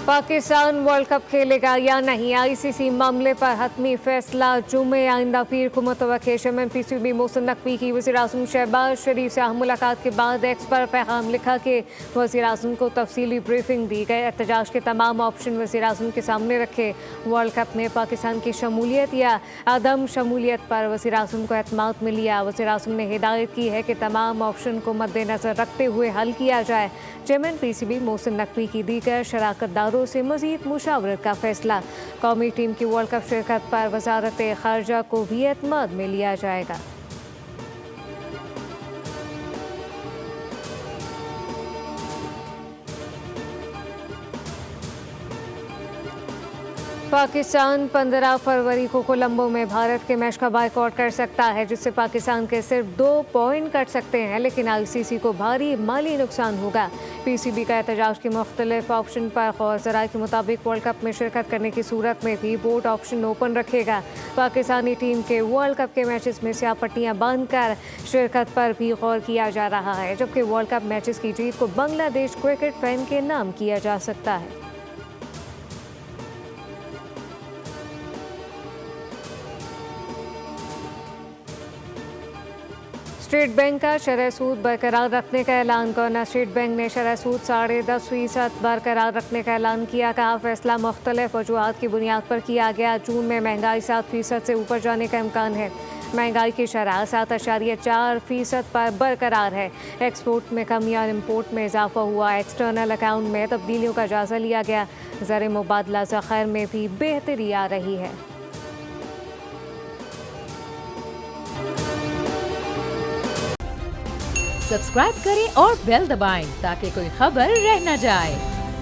Pakistan world cup खेलेगा या नहीं, आईसीसी मामले पर हतमी फैसला जुमे। आइंदा पीर को मुतवक्किल चेयरमैन पीसीबी मोहसिन नकवी की वज़ीर-ए-आज़म शहबाज शरीफ से मुलाकात के बाद एक्स पर पैगाम लिखा कि वज़ीर-ए-आज़म को तफसीली ब्रीफिंग दी गई। एहतजाज के तमाम ऑप्शन वज़ीर-ए-आज़म के सामने रखे। वर्ल्ड कप में पाकिस्तान की शमूलियत या अदम शमूलियत पर वज़ीर-ए-आज़म को एतमाद में लिया। वज़ीर-ए-आज़म ने हिदायत की है कि तमाम ऑप्शन को मद्देनज़र रखते हुए हल किया जाए। चेयरमैन पीसीबी मोहसिन नकवी की दीगर शराकतदारों से मज़ीद मुशावरत का फैसला। कौमी टीम की वर्ल्ड कप शिरकत पर वज़ारत ख़ारजा को भी एतमाद में लिया जाएगा। पाकिस्तान 15 फरवरी को कोलंबो में भारत के मैच का बायकॉट कर सकता है, जिससे पाकिस्तान के सिर्फ 2 पॉइंट कट सकते हैं, लेकिन आईसीसी को भारी माली नुकसान होगा। पीसीबी का एहतजाज के मुख्तलिफ ऑप्शन पर गौर। ज़राए के मुताबिक वर्ल्ड कप में शिरकत करने की सूरत में भी बोर्ड ऑप्शन ओपन रखेगा। पाकिस्तानी टीम के वर्ल्ड कप के मैचेस में स्याह पट्टियाँ बांधकर शिरकत पर भी गौर किया जा रहा है, जबकि वर्ल्ड कप मैचेस की जीत को बांग्लादेश क्रिकेट फैन के नाम किया जा सकता है। स्टेट बैंक का शरह सूद बरकरार रखने का ऐलान। गवर्नर स्टेट बैंक ने शरह सूद 10.5% बरकरार रखने का ऐलान किया। कहा फैसला मुख्तलिफ वजूहात की बुनियाद पर किया गया। जून में महंगाई 7% से ऊपर जाने का इम्कान है। महंगाई की शरह 7.4% पर बरकरार है। एक्सपोर्ट में कमी और इम्पोर्ट में इजाफा हुआ। एक्सटर्नल अकाउंट में तब्दीलियों का जायजा लिया गया। ज़र मुबादला ज़ख़ायर में भी बेहतरी आ रही है। सब्सक्राइब करें और बेल दबाएं ताकि कोई खबर रह न जाए।